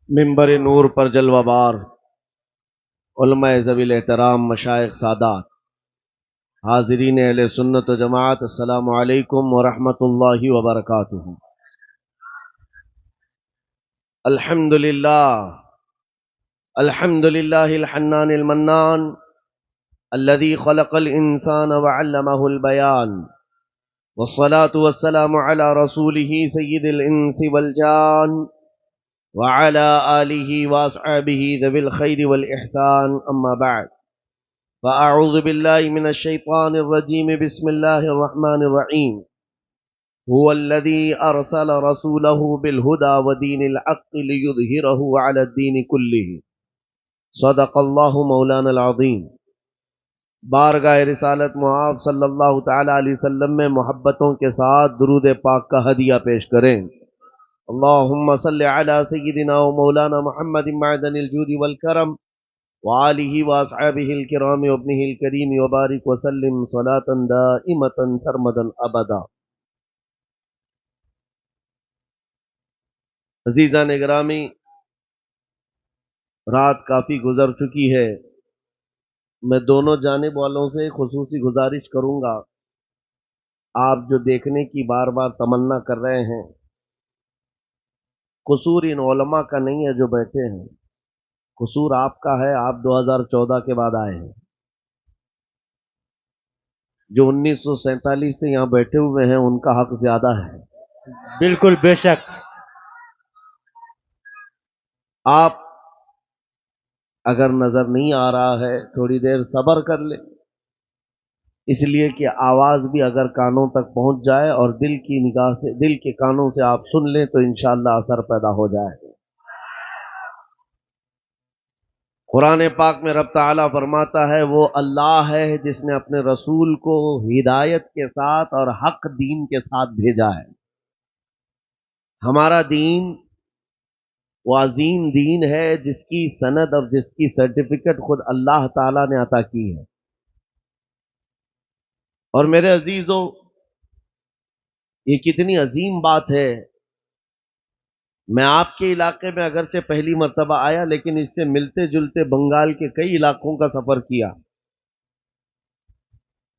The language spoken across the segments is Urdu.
منبر نور پر جلوہ بار علماء ذویل احترام مشائخ سادات حاضرین اہل سنت و جماعت، السلام علیکم ورحمۃ اللہ وبرکاتہ۔ الحمد للہ الحنان المنان الذي خلق الانسان وعلمه البیان، والصلاة والسلام على رسوله سید الانس والجان وعلى آلہ واصحابہ ذوی الخیر والإحسان، اما بعد فأعوذ باللہ من الشیطان الرجیم، بسم اللہ الرحمن الرحیم۔ هو الذی ارسل رسولہ بالہدی ودین الحق لیظہرہ علی الدین کلہ، صدق اللہ مولانا العظیم۔ بارگاہ رسالت معاذ صلی اللہ تعالی علیہ وسلم میں محبتوں کے ساتھ درود پاک کا ہدیہ پیش کریں۔ اللہم صلی علی سیدنا و مولانا محمد معدن الجود والکرم وآلہ واصحابہ الکرام وابنہ الکریم وبارک وسلم صلاة دائمة سرمدا ابدا۔ عزیزان گرامی، رات کافی گزر چکی ہے۔ میں دونوں جانب والوں سے خصوصی گزارش کروں گا، آپ جو دیکھنے کی بار بار تمنا کر رہے ہیں، قصور ان علماء کا نہیں ہے جو بیٹھے ہیں، قصور آپ کا ہے۔ آپ 2014 کے بعد آئے ہیں، جو 1947 سے یہاں بیٹھے ہوئے ہیں ان کا حق زیادہ ہے۔ بالکل بے شک۔ آپ اگر نظر نہیں آ رہا ہے تھوڑی دیر صبر کر لیں، اس لیے کہ آواز بھی اگر کانوں تک پہنچ جائے اور دل کی نگاہ سے، دل کے کانوں سے آپ سن لیں تو انشاءاللہ اثر پیدا ہو جائے۔ قرآن پاک میں رب تعالیٰ فرماتا ہے وہ اللہ ہے جس نے اپنے رسول کو ہدایت کے ساتھ اور حق دین کے ساتھ بھیجا ہے۔ ہمارا دین وہ عظیم دین ہے جس کی سند اور جس کی سرٹیفکیٹ خود اللہ تعالیٰ نے عطا کی ہے۔ اور میرے عزیزوں، یہ کتنی عظیم بات ہے۔ میں آپ کے علاقے میں اگرچہ پہلی مرتبہ آیا، لیکن اس سے ملتے جلتے بنگال کے کئی علاقوں کا سفر کیا۔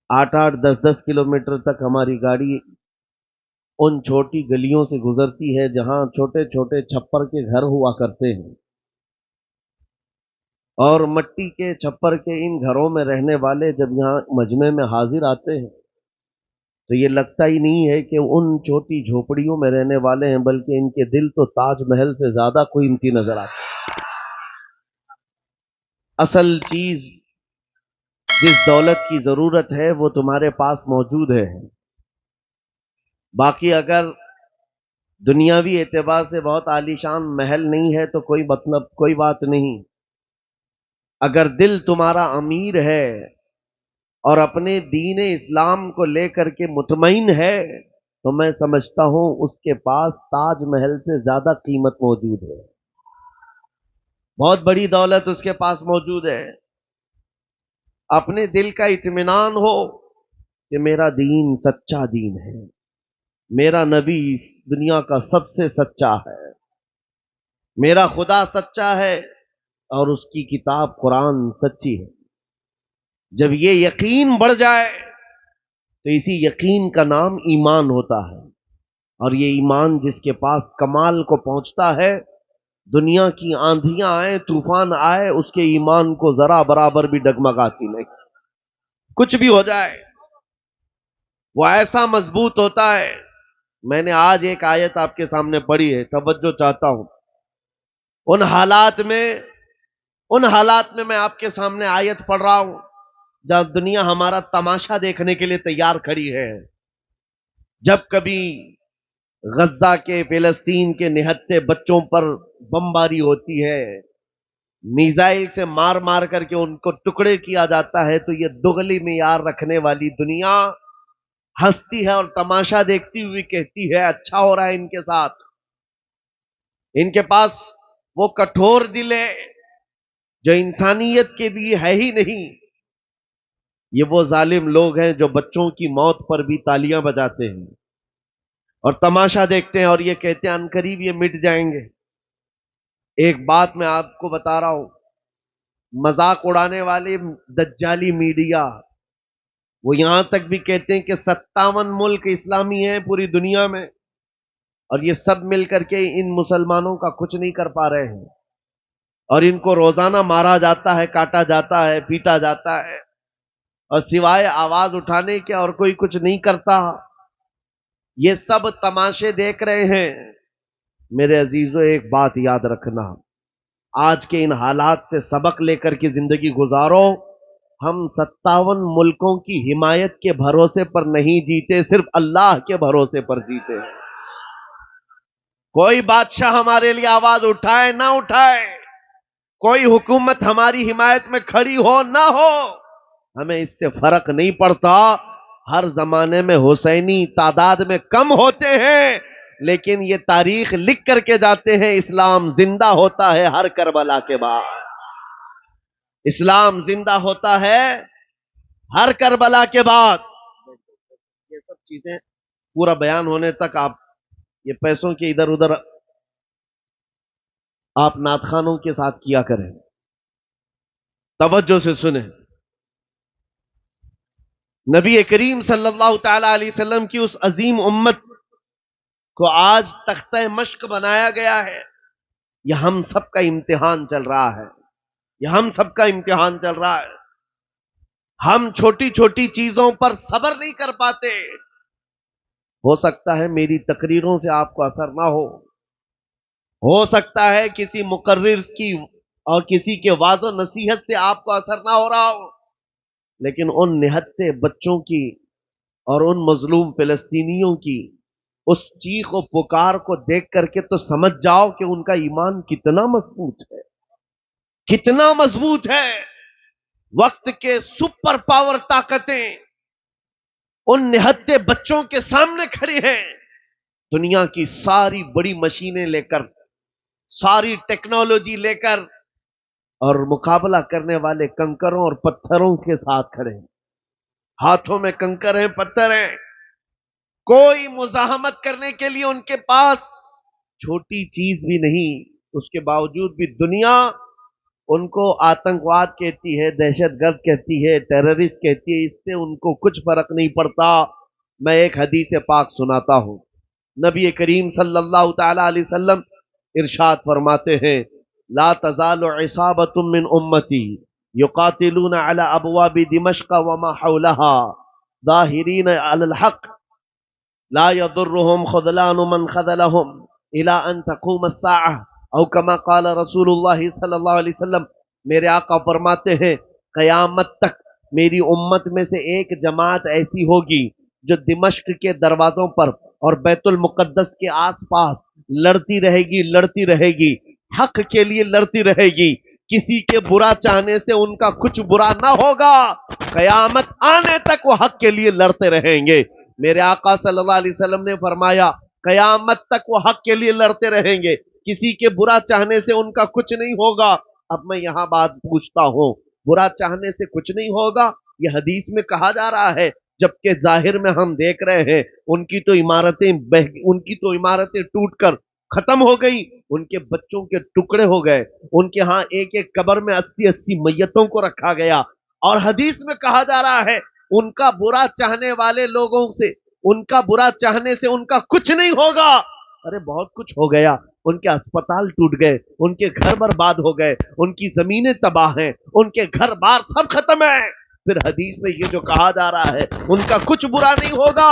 8-8 10-10 کلومیٹر تک ہماری گاڑی ان چھوٹی گلیوں سے گزرتی ہے جہاں چھوٹے چھوٹے چھپر کے گھر ہوا کرتے ہیں، اور مٹی کے چھپر کے ان گھروں میں رہنے والے جب یہاں مجمع میں حاضر آتے ہیں تو یہ لگتا ہی نہیں ہے کہ ان چھوٹی جھوپڑیوں میں رہنے والے ہیں، بلکہ ان کے دل تو تاج محل سے زیادہ قیمتی نظر آتے ہیں۔ اصل چیز جس دولت کی ضرورت ہے وہ تمہارے پاس موجود ہے۔ باقی اگر دنیاوی اعتبار سے بہت عالیشان محل نہیں ہے تو کوئی مطلب، کوئی بات نہیں۔ اگر دل تمہارا امیر ہے اور اپنے دین اسلام کو لے کر کے مطمئن ہے تو میں سمجھتا ہوں اس کے پاس تاج محل سے زیادہ قیمت موجود ہے، بہت بڑی دولت اس کے پاس موجود ہے۔ اپنے دل کا اطمینان ہو کہ میرا دین سچا دین ہے، میرا نبی دنیا کا سب سے سچا ہے، میرا خدا سچا ہے اور اس کی کتاب قرآن سچی ہے۔ جب یہ یقین بڑھ جائے تو اسی یقین کا نام ایمان ہوتا ہے، اور یہ ایمان جس کے پاس کمال کو پہنچتا ہے، دنیا کی آندھیاں آئے، طوفان آئے، اس کے ایمان کو ذرا برابر بھی ڈگمگاتی نہیں۔ کچھ بھی ہو جائے وہ ایسا مضبوط ہوتا ہے۔ میں نے آج ایک آیت آپ کے سامنے پڑھی ہے، توجہ چاہتا ہوں۔ ان حالات میں میں آپ کے سامنے آیت پڑھ رہا ہوں جب دنیا ہمارا تماشا دیکھنے کے لیے تیار کھڑی ہے۔ جب کبھی غزہ کے، فلسطین کے نہتے بچوں پر بمباری ہوتی ہے، میزائل سے مار مار کر کے ان کو ٹکڑے کیا جاتا ہے، تو یہ دغلی معیار رکھنے والی دنیا ہنستی ہے اور تماشا دیکھتی ہوئی کہتی ہے اچھا ہو رہا ہے ان کے ساتھ۔ ان کے پاس وہ کٹھور دل ہے جو انسانیت کے لیے ہے ہی نہیں۔ یہ وہ ظالم لوگ ہیں جو بچوں کی موت پر بھی تالیاں بجاتے ہیں اور تماشا دیکھتے ہیں اور یہ کہتے ہیں عنقریب یہ مٹ جائیں گے۔ ایک بات میں آپ کو بتا رہا ہوں، مذاق اڑانے والے دجالی میڈیا وہ یہاں تک بھی کہتے ہیں کہ 57 ملک اسلامی ہیں پوری دنیا میں، اور یہ سب مل کر کے ان مسلمانوں کا کچھ نہیں کر پا رہے ہیں، اور ان کو روزانہ مارا جاتا ہے، کاٹا جاتا ہے، پیٹا جاتا ہے، اور سوائے آواز اٹھانے کے اور کوئی کچھ نہیں کرتا۔ یہ سب تماشے دیکھ رہے ہیں۔ میرے عزیزو، ایک بات یاد رکھنا، آج کے ان حالات سے سبق لے کر کے زندگی گزارو۔ ہم 57 ملکوں کی حمایت کے بھروسے پر نہیں جیتے، صرف اللہ کے بھروسے پر جیتے ہیں۔ کوئی بادشاہ ہمارے لیے آواز اٹھائے نہ اٹھائے، کوئی حکومت ہماری حمایت میں کھڑی ہو نہ ہو، ہمیں اس سے فرق نہیں پڑتا۔ ہر زمانے میں حسینی تعداد میں کم ہوتے ہیں، لیکن یہ تاریخ لکھ کر کے جاتے ہیں، اسلام زندہ ہوتا ہے ہر کربلا کے بعد۔ اسلام زندہ ہوتا ہے ہر کربلا کے بعد۔ یہ سب چیزیں پورا بیان ہونے تک آپ یہ پیسوں کے ادھر ادھر آپ نعت خوانوں کے ساتھ کیا کریں، توجہ سے سنیں۔ نبی کریم صلی اللہ تعالی علیہ وسلم کی اس عظیم امت کو آج تختہ مشق بنایا گیا ہے۔ یہ ہم سب کا امتحان چل رہا ہے، یہ ہم سب کا امتحان چل رہا ہے۔ ہم چھوٹی چھوٹی چیزوں پر صبر نہیں کر پاتے۔ ہو سکتا ہے میری تقریروں سے آپ کو اثر نہ ہو سکتا ہے کسی مقرر کی اور کسی کے واعظ و نصیحت سے آپ کو اثر نہ ہو رہا ہو، لیکن ان نہتے بچوں کی اور ان مظلوم فلسطینیوں کی اس چیخ و پکار کو دیکھ کر کے تو سمجھ جاؤ کہ ان کا ایمان کتنا مضبوط ہے، کتنا مضبوط ہے۔ وقت کے سپر پاور طاقتیں ان نہتے بچوں کے سامنے کھڑی ہیں۔ دنیا کی ساری بڑی مشینیں لے کر، ساری ٹیکنالوجی لے کر، اور مقابلہ کرنے والے کنکروں اور پتھروں کے ساتھ کھڑے ہیں۔ ہاتھوں میں کنکر ہیں، پتھر ہیں، کوئی مزاحمت کرنے کے لیے ان کے پاس چھوٹی چیز بھی نہیں۔ اس کے باوجود بھی دنیا ان کو آتنکواد کہتی ہے، دہشت گرد کہتی ہے، ٹیررسٹ کہتی ہے، اس سے ان کو کچھ فرق نہیں پڑتا۔ میں ایک حدیث پاک سناتا ہوں۔ نبی کریم صلی اللہ تعالی علیہ وسلم ارشاد فرماتے ہیں، لا تزال عصابۃ من امتی یقاتلون علی ابواب دمشق وما حولها ظاہرین علی الحق لا يضرهم خذلان من خذلهم الى ان تقوم الساعة او کما قال رسول اللہ صلی اللہ علیہ وسلم۔ میرے آقا فرماتے ہیں قیامت تک میری امت میں سے ایک جماعت ایسی ہوگی جو دمشق کے دروازوں پر اور بیت المقدس کے آس پاس لڑتی رہے گی، لڑتی رہے گی، حق کے لیے لڑتی رہے گی۔ کسی کے برا چاہنے سے ان کا کچھ برا نہ ہوگا، قیامت آنے تک وہ حق کے لیے لڑتے رہیں گے۔ میرے آقا صلی اللہ علیہ وسلم نے فرمایا قیامت تک وہ حق کے لیے لڑتے رہیں گے، کسی کے برا چاہنے سے ان کا کچھ نہیں ہوگا۔ اب میں یہاں بات پوچھتا ہوں، برا چاہنے سے کچھ نہیں ہوگا یہ حدیث میں کہا جا رہا ہے، جبکہ ظاہر میں ہم دیکھ رہے ہیں ان کی تو عمارتیں ٹوٹ کر ختم ہو گئی، ان کے بچوں کے ٹکڑے ہو گئے، ان کے ہاں ایک ایک قبر میں 80 میتوں کو رکھا گیا، اور حدیث میں کہا جا رہا ہے ان کا برا چاہنے والے لوگوں سے، ان کا برا چاہنے سے ان کا کچھ نہیں ہوگا۔ ارے بہت کچھ ہو گیا، ان کے اسپتال ٹوٹ گئے، ان کے گھر برباد ہو گئے، ان کی زمینیں تباہ ہیں، ان کے گھر بار سب ختم ہے، پھر حدیث میں یہ جو کہا جا رہا ہے ان کا کچھ برا نہیں ہوگا۔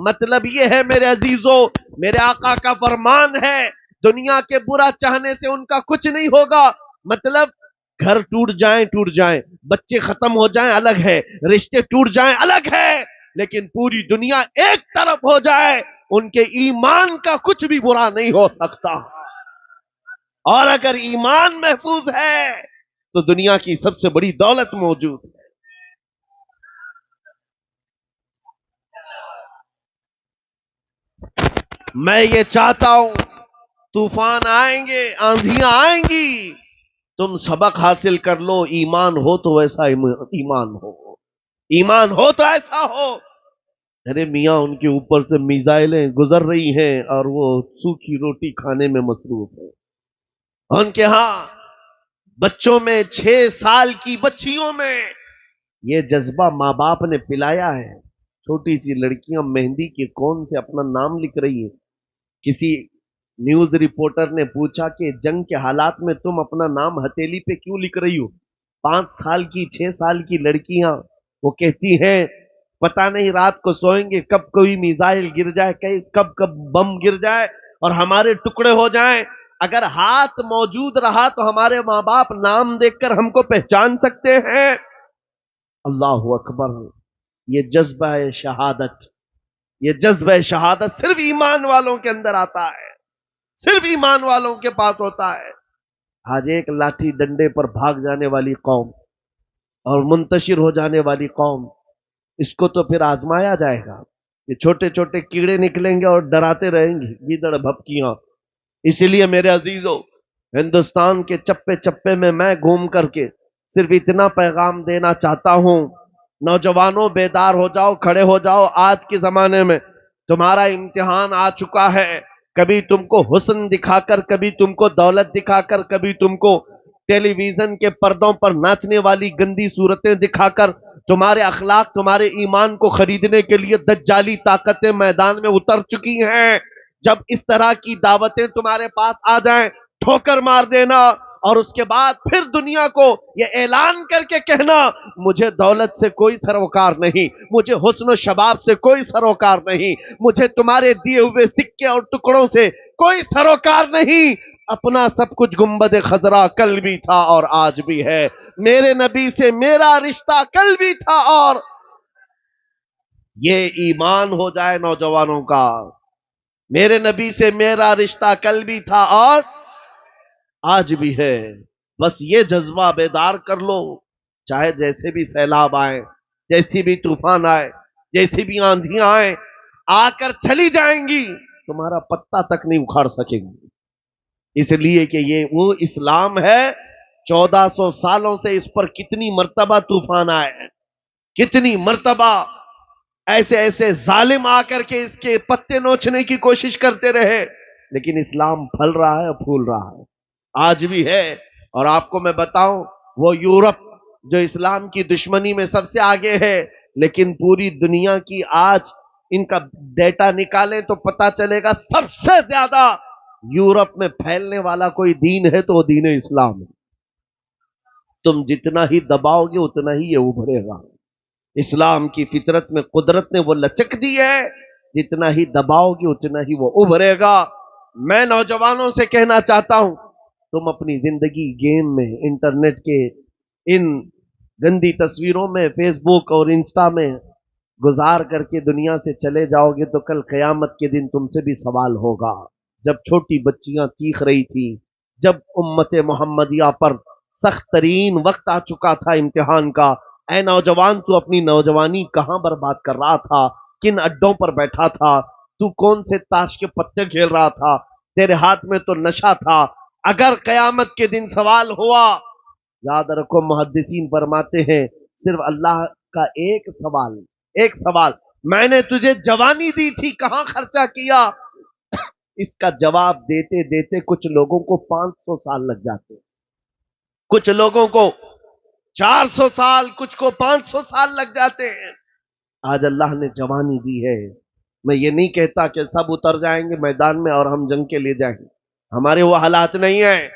مطلب یہ ہے میرے عزیزو، میرے آقا کا فرمان ہے دنیا کے برا چاہنے سے ان کا کچھ نہیں ہوگا۔ مطلب گھر ٹوٹ جائیں، بچے ختم ہو جائیں الگ ہے، رشتے ٹوٹ جائیں الگ ہے، لیکن پوری دنیا ایک طرف ہو جائے ان کے ایمان کا کچھ بھی برا نہیں ہو سکتا۔ اور اگر ایمان محفوظ ہے تو دنیا کی سب سے بڑی دولت موجود ہے۔ میں یہ چاہتا ہوں طوفان آئیں گے، آندھیاں آئیں گی، تم سبق حاصل کر لو، ایمان ہو تو ویسا ایمان ہو، ایمان ہو تو ایسا ہو۔ ارے میاں ان کے اوپر سے میزائلیں گزر رہی ہیں اور وہ سوکھی روٹی کھانے میں مصروف ہے۔ ان کے ہاں بچوں میں 6 سال کی بچیوں میں یہ جذبہ ماں باپ نے پلایا ہے. چھوٹی سی لڑکیاں مہندی کے کون سے اپنا نام لکھ رہی ہیں. کسی نیوز رپورٹر نے پوچھا کہ جنگ کے حالات میں تم اپنا نام ہتھیلی پہ کیوں لکھ رہی ہو؟ 5 سال کی 6 سال کی لڑکیاں وہ کہتی ہیں پتہ نہیں رات کو سوئیں گے کب کوئی میزائل گر جائے، کب کب بم گر جائے اور ہمارے ٹکڑے ہو جائیں. اگر ہاتھ موجود رہا تو ہمارے ماں باپ نام دیکھ کر ہم کو پہچان سکتے ہیں. اللہ اکبر. یہ جذبہ شہادت، یہ جذبہ شہادت صرف ایمان والوں کے اندر آتا ہے، صرف ایمان والوں کے پاس ہوتا ہے. آج ایک لاٹھی ڈنڈے پر بھاگ جانے والی قوم اور منتشر ہو جانے والی قوم، اس کو تو پھر آزمایا جائے گا. یہ چھوٹے چھوٹے کیڑے نکلیں گے اور ڈراتے رہیں گے گیدڑ بھپکیاں. اسی لیے میرے عزیزوں، ہندوستان کے چپے چپے میں گھوم کر کے صرف اتنا پیغام دینا چاہتا ہوں، نوجوانوں بیدار ہو جاؤ، کھڑے ہو جاؤ. آج کے زمانے میں تمہارا امتحان آ چکا ہے. کبھی تم کو حسن دکھا کر، کبھی تم کو دولت دکھا کر، کبھی تم کو ٹیلی ویژن کے پردوں پر ناچنے والی گندی صورتیں دکھا کر تمہارے اخلاق، تمہارے ایمان کو خریدنے کے لیے دجالی طاقتیں میدان میں اتر چکی ہیں. جب اس طرح کی دعوتیں تمہارے پاس آ جائیں، ٹھوکر مار دینا اور اس کے بعد پھر دنیا کو یہ اعلان کر کے کہنا مجھے دولت سے کوئی سروکار نہیں، مجھے حسن و شباب سے کوئی سروکار نہیں، مجھے تمہارے دیے ہوئے سکے اور ٹکڑوں سے کوئی سروکار نہیں. اپنا سب کچھ گنبد خضرا کل بھی تھا اور آج بھی ہے. میرے نبی سے میرا رشتہ کل بھی تھا اور یہ ایمان ہو جائے نوجوانوں کا. میرے نبی سے میرا رشتہ کل بھی تھا اور آج بھی ہے. بس یہ جذبہ بیدار کر لو. چاہے جیسے بھی سیلاب آئے، جیسی بھی طوفان آئے، جیسی بھی آندھیاں آئے، آ کر چلی جائیں گی، تمہارا پتا تک نہیں اکھاڑ سکیں گی. اس لیے کہ یہ وہ اسلام ہے. 1400 سالوں سے اس پر کتنی مرتبہ طوفان آئے، کتنی مرتبہ ایسے ایسے ظالم آ کر کے اس کے پتے نوچنے کی کوشش کرتے رہے، لیکن اسلام پھل رہا ہے، پھول رہا ہے، آج بھی ہے. اور آپ کو میں بتاؤں، وہ یورپ جو اسلام کی دشمنی میں سب سے آگے ہے، لیکن پوری دنیا کی آج ان کا ڈیٹا نکالیں تو پتا چلے گا سب سے زیادہ یورپ میں پھیلنے والا کوئی دین ہے تو وہ دین اسلام ہے. تم جتنا ہی دباؤ گے اتنا ہی یہ ابھرے گا. اسلام کی فطرت میں قدرت نے وہ لچک دی ہے، جتنا ہی دباؤ گے اتنا ہی وہ ابھرے گا. میں نوجوانوں سے کہنا چاہتا ہوں، تم اپنی زندگی گیم میں، انٹرنیٹ کے ان گندی تصویروں میں، فیس بک اور انسٹا میں گزار کر کے دنیا سے چلے جاؤ گے تو کل قیامت کے دن تم سے بھی سوال ہوگا. جب چھوٹی بچیاں چیخ رہی تھی، جب امت محمدیہ پر سخت ترین وقت آ چکا تھا امتحان کا، اے نوجوان تو اپنی نوجوانی کہاں برباد کر رہا تھا؟ کن اڈوں پر بیٹھا تھا؟ تو کون سے تاش کے پتے کھیل رہا تھا؟ تیرے ہاتھ میں تو نشہ تھا. اگر قیامت کے دن سوال ہوا، یاد رکھو محدثین فرماتے ہیں صرف اللہ کا ایک سوال، میں نے تجھے جوانی دی تھی کہاں خرچہ کیا؟ اس کا جواب دیتے دیتے کچھ لوگوں کو 500 سال لگ جاتے ہیں، کچھ لوگوں کو 400 سال، کچھ کو 500 سال لگ جاتے ہیں. آج اللہ نے جوانی دی ہے. میں یہ نہیں کہتا کہ سب اتر جائیں گے میدان میں اور ہم جنگ کے لیے جائیں گے، ہمارے وہ حالات نہیں ہیں،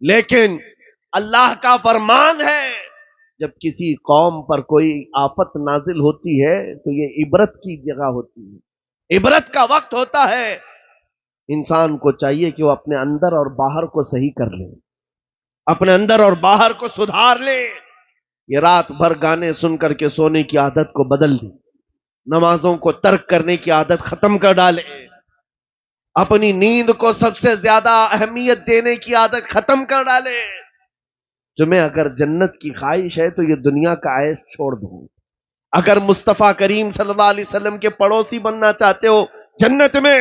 لیکن اللہ کا فرمان ہے جب کسی قوم پر کوئی آفت نازل ہوتی ہے تو یہ عبرت کی جگہ ہوتی ہے، عبرت کا وقت ہوتا ہے. انسان کو چاہیے کہ وہ اپنے اندر اور باہر کو صحیح کر لے، اپنے اندر اور باہر کو سدھار لے. یہ رات بھر گانے سن کر کے سونے کی عادت کو بدل دی، نمازوں کو ترک کرنے کی عادت ختم کر ڈالے، اپنی نیند کو سب سے زیادہ اہمیت دینے کی عادت ختم کر ڈالے. تمہیں اگر جنت کی خواہش ہے تو یہ دنیا کا عیش چھوڑ دو. اگر مصطفیٰ کریم صلی اللہ علیہ وسلم کے پڑوسی بننا چاہتے ہو جنت میں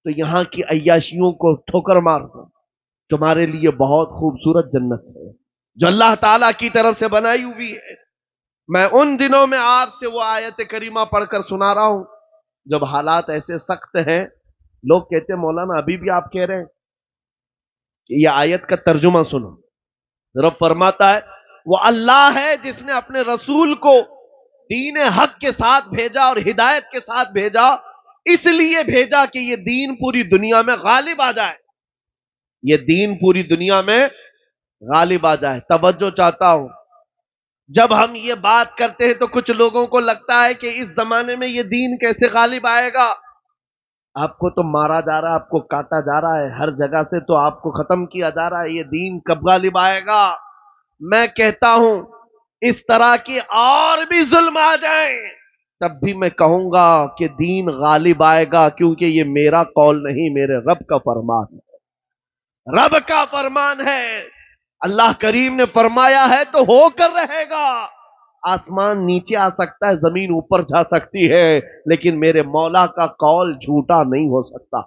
تو یہاں کی عیاشیوں کو ٹھوکر مار دو. تمہارے لیے بہت خوبصورت جنت ہے جو اللہ تعالیٰ کی طرف سے بنائی ہوئی ہے. میں ان دنوں میں آپ سے وہ آیت کریمہ پڑھ کر سنا رہا ہوں جب حالات ایسے سخت ہیں، لوگ کہتے ہیں مولانا ابھی بھی آپ کہہ رہے ہیں. یہ آیت کا ترجمہ سنو، رب فرماتا ہے وہ اللہ ہے جس نے اپنے رسول کو دین حق کے ساتھ بھیجا اور ہدایت کے ساتھ بھیجا، اس لیے بھیجا کہ یہ دین پوری دنیا میں غالب آ جائے، یہ دین پوری دنیا میں غالب آ جائے۔ توجہ چاہتا ہوں، جب ہم یہ بات کرتے ہیں تو کچھ لوگوں کو لگتا ہے کہ اس زمانے میں یہ دین کیسے غالب آئے گا؟ آپ کو تو مارا جا رہا ہے، آپ کو کاٹا جا رہا ہے، ہر جگہ سے تو آپ کو ختم کیا جا رہا ہے، یہ دین کب غالب آئے گا؟ میں کہتا ہوں اس طرح کی اور بھی ظلم آ جائیں تب بھی میں کہوں گا کہ دین غالب آئے گا، کیونکہ یہ میرا قول نہیں، میرے رب کا فرمان ہے، رب کا فرمان ہے۔ اللہ کریم نے فرمایا ہے تو ہو کر رہے گا۔ آسمان نیچے آ سکتا ہے، زمین اوپر جا سکتی ہے، لیکن میرے مولا کا قول جھوٹا نہیں ہو سکتا،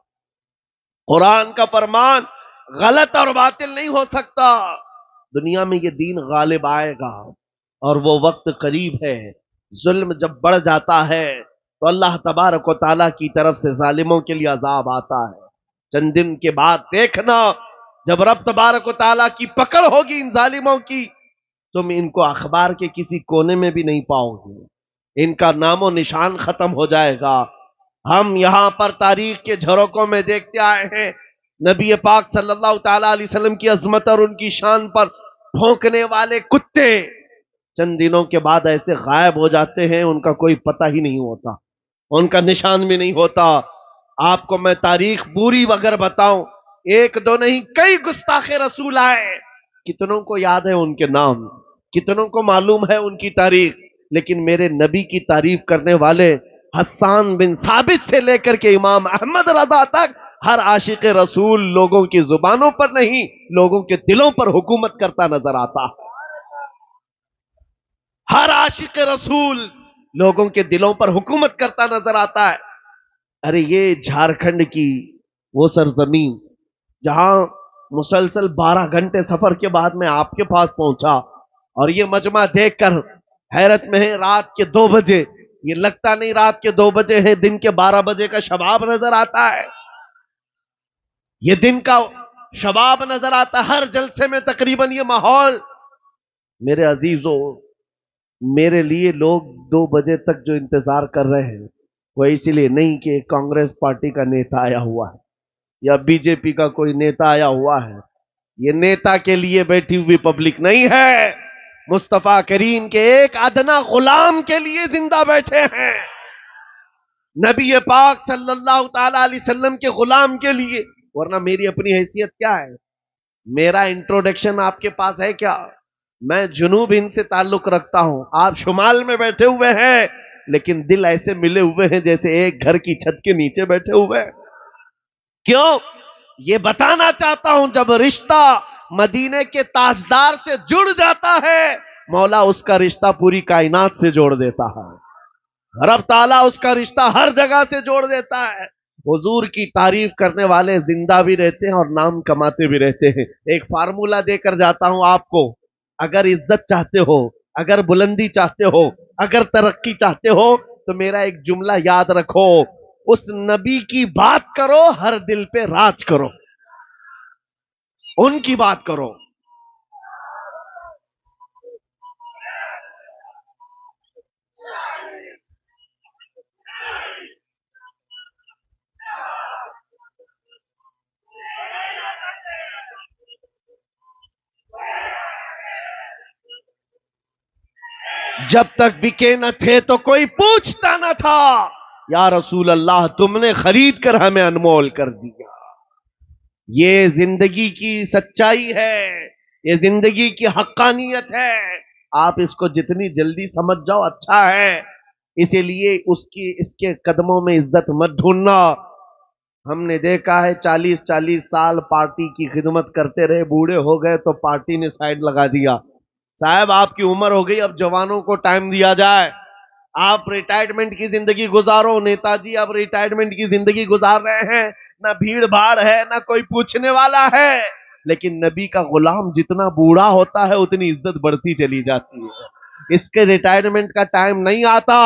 قرآن کا فرمان غلط اور باطل نہیں ہو سکتا۔ دنیا میں یہ دین غالب آئے گا اور وہ وقت قریب ہے۔ ظلم جب بڑھ جاتا ہے تو اللہ تبارک و تعالیٰ کی طرف سے ظالموں کے لیے عذاب آتا ہے۔ چند دن کے بعد دیکھنا، جب رب تبارک و تعالیٰ کی پکڑ ہوگی ان ظالموں کی، تم ان کو اخبار کے کسی کونے میں بھی نہیں پاؤ گے، ان کا نام و نشان ختم ہو جائے گا۔ ہم یہاں پر تاریخ کے جھروکوں میں دیکھتے آئے ہیں، نبی پاک صلی اللہ تعالی علیہ وسلم کی عظمت اور ان کی شان پر بھونکنے والے کتے چند دنوں کے بعد ایسے غائب ہو جاتے ہیں، ان کا کوئی پتہ ہی نہیں ہوتا، ان کا نشان بھی نہیں ہوتا۔ آپ کو میں تاریخ پوری اگر بتاؤں، ایک دو نہیں کئی گستاخ رسول آئے، کتنوں کو یاد ہے ان کے نام، کتنوں کو معلوم ہے ان کی تاریخ، لیکن میرے نبی کی تعریف کرنے والے حسان بن ثابت سے لے کر کے امام احمد رضا تک ہر عاشق رسول لوگوں کی زبانوں پر نہیں، لوگوں کے دلوں پر حکومت کرتا نظر آتا۔ ہر عاشق رسول لوگوں کے دلوں پر حکومت کرتا نظر آتا ہے۔ ارے یہ جھارکھنڈ کی وہ سرزمین جہاں مسلسل 12 گھنٹے سفر کے بعد میں آپ کے پاس پہنچا، اور یہ مجمع دیکھ کر حیرت میں ہے، رات کے 2 بجے، یہ لگتا نہیں رات کے 2 بجے ہے، دن کے 12 بجے کا شباب نظر آتا ہے، یہ دن کا شباب نظر آتا ہے۔ ہر جلسے میں تقریباً یہ ماحول۔ میرے عزیزوں، میرے لیے لوگ 2 بجے تک جو انتظار کر رہے ہیں، وہ اسی لیے نہیں کہ کانگریس پارٹی کا نیتا آیا ہوا ہے یا بی جے پی کا کوئی نیتا آیا ہوا ہے، یہ نیتا کے لیے بیٹھی ہوئی پبلک نہیں ہے، مصطفیٰ کریم کے ایک ادنا غلام کے لیے زندہ بیٹھے ہیں، نبی پاک صلی اللہ تعالی علیہ وسلم کے غلام کے لیے۔ ورنہ میری اپنی حیثیت کیا ہے؟ میرا انٹروڈکشن آپ کے پاس ہے کیا؟ میں جنوب ہند سے تعلق رکھتا ہوں، آپ شمال میں بیٹھے ہوئے ہیں، لیکن دل ایسے ملے ہوئے ہیں جیسے ایک گھر کی چھت کے نیچے بیٹھے ہوئے ہیں۔ کیوں؟ یہ بتانا چاہتا ہوں، جب رشتہ مدینے کے تاجدار سے جڑ جاتا ہے، مولا اس کا رشتہ پوری کائنات سے جوڑ دیتا ہے، رب تعالیٰ اس کا رشتہ ہر جگہ سے جوڑ دیتا ہے۔ حضور کی تعریف کرنے والے زندہ بھی رہتے ہیں اور نام کماتے بھی رہتے ہیں۔ ایک فارمولا دے کر جاتا ہوں آپ کو، اگر عزت چاہتے ہو، اگر بلندی چاہتے ہو، اگر ترقی چاہتے ہو، تو میرا ایک جملہ یاد رکھو، اس نبی کی بات کرو، ہر دل پہ راج کرو، ان کی بات کرو۔ جب تک بکے نہ تھے تو کوئی پوچھتا نہ تھا، یا رسول اللہ تم نے خرید کر ہمیں انمول کر دیا۔ یہ زندگی کی سچائی ہے، یہ زندگی کی حقانیت ہے، آپ اس کو جتنی جلدی سمجھ جاؤ اچھا ہے۔ اسی لیے اس کے قدموں میں عزت مت ڈھونڈنا۔ ہم نے دیکھا ہے 40 سال پارٹی کی خدمت کرتے رہے، بوڑھے ہو گئے تو پارٹی نے سائیڈ لگا دیا۔ صاحب آپ کی عمر ہو گئی، اب جوانوں کو ٹائم دیا جائے، آپ ریٹائرمنٹ کی زندگی گزارو۔ نیتا جی اب ریٹائرمنٹ کی زندگی گزار رہے ہیں، نہ بھیڑ بھاڑ ہے، نہ کوئی پوچھنے والا ہے، لیکن نبی کا غلام جتنا بوڑھا ہوتا ہے اتنی عزت بڑھتی چلی جاتی ہے۔ اس کے ریٹائرمنٹ کا ٹائم نہیں آتا۔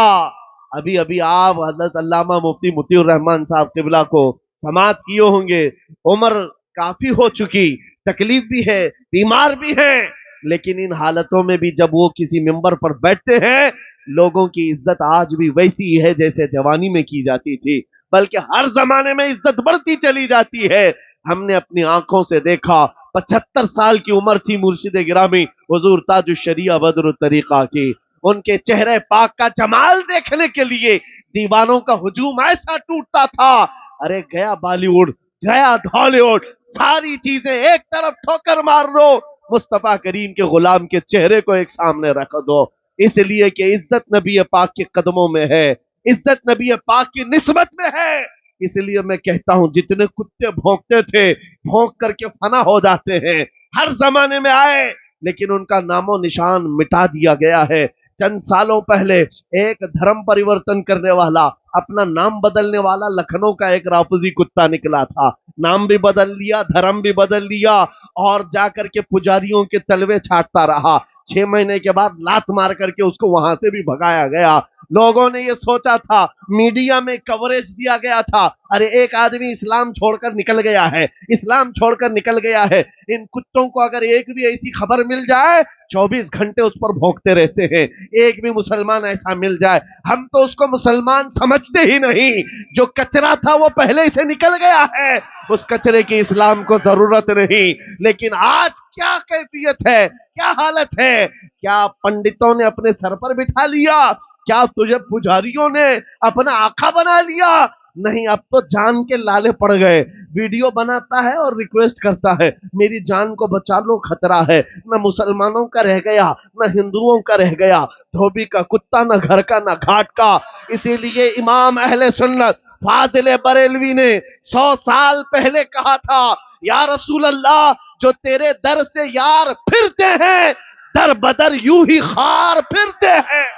ابھی آپ حضرت علامہ مفتی مطیع الرحمان صاحب قبلہ کو سماعت کیے ہوں گے، عمر کافی ہو چکی، تکلیف بھی ہے، بیمار بھی ہیں، لیکن ان حالتوں میں بھی جب وہ کسی ممبر پر بیٹھتے ہیں، لوگوں کی عزت آج بھی ویسی ہے جیسے جوانی میں کی جاتی تھی، بلکہ ہر زمانے میں عزت بڑھتی چلی جاتی ہے۔ ہم نے اپنی آنکھوں سے دیکھا، 75 سال کی عمر تھی مرشد گرامی حضور تاج الشریعہ بدر الطریقہ کی، ان کے چہرے پاک کا جمال دیکھنے کے لیے دیوانوں کا ہجوم ایسا ٹوٹتا تھا، ارے گیا بالی ووڈ، گیا ہالی ووڈ، ساری چیزیں ایک طرف ٹھوکر مار دو، مصطفیٰ کریم کے غلام کے چہرے کو ایک سامنے رکھ دو، اس لیے کہ عزت نبی پاک کے قدموں میں ہے، عزت نبی پاک کی نسبت میں ہے۔ اس لیے میں کہتا ہوں جتنے کتے بھونکتے تھے بھونک کر کے فنا ہو جاتے ہیں، ہر زمانے میں آئے لیکن ان کا نام و نشان مٹا دیا گیا ہے۔ چند سالوں پہلے ایک دھرم پریورتن کرنے والا، اپنا نام بدلنے والا لکھنؤ کا ایک رافضی کتا نکلا تھا، نام بھی بدل لیا، دھرم بھی بدل لیا، اور جا کر کے پجاریوں کے تلوے چھاٹتا رہا۔ 6 مہینے کے بعد لات مار کر کے اس کو وہاں سے بھی بھگایا گیا۔ لوگوں نے یہ سوچا تھا، میڈیا میں کوریج دیا گیا تھا، ارے ایک آدمی اسلام چھوڑ کر نکل گیا ہے، اسلام چھوڑ کر نکل گیا ہے، ان کتوں کو اگر ایک بھی ایسی خبر مل جائے 24 گھنٹے اس پر بھونکتے رہتے ہیں، ایک بھی مسلمان ایسا مل جائے، ہم تو اس کو مسلمان سمجھتے ہی نہیں، جو کچرا تھا وہ پہلے سے نکل گیا ہے، اس کچرے کی اسلام کو ضرورت نہیں۔ لیکن آج کیا کیفیت ہے، کیا حالت ہے، کیا پنڈتوں نے اپنے سر پر بٹھا لیا، کیا تجھے پجاریوں نے اپنا آقا بنا لیا؟ نہیں، اب تو جان کے لالے پڑ گئے، ویڈیو بناتا ہے اور ریکویسٹ کرتا ہے میری جان کو بچا لو، خطرہ ہے، نہ مسلمانوں کا رہ گیا نہ ہندوؤں کا رہ گیا، دھوبی کا کتا نہ گھر کا نہ گھاٹ کا۔ اسی لیے امام اہل سنت فاضل بریلوی نے 100 سال پہلے کہا تھا، یا رسول اللہ جو تیرے در سے یار پھرتے ہیں در بدر یوں ہی خار پھرتے ہیں۔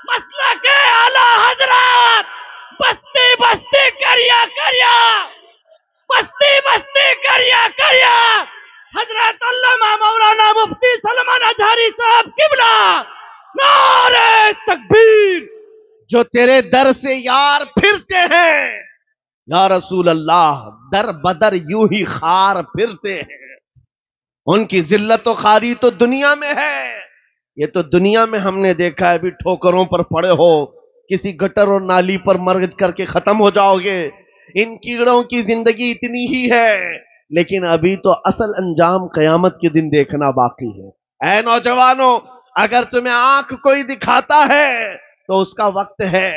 مسلک اعلی حضرات بستی بستی کریا کریا، بستی بستی کریا کریا، حضرت علامہ مولانا مفتی سلمان اظہری صاحب قبلہ نعرہ تکبیر، جو تیرے در سے یار پھرتے ہیں یا رسول اللہ در بدر یوں ہی خار پھرتے ہیں۔ ان کی ذلت و خواری تو دنیا میں ہے، یہ تو دنیا میں ہم نے دیکھا ہے، ابھی ٹھوکروں پر پڑے ہو، کسی گٹر اور نالی پر مر کر کے ختم ہو جاؤ گے، ان کیڑوں کی زندگی اتنی ہی ہے، لیکن ابھی تو اصل انجام قیامت کے دن دیکھنا باقی ہے۔ اے نوجوانوں، اگر تمہیں آنکھ کوئی دکھاتا ہے تو اس کا وقت ہے،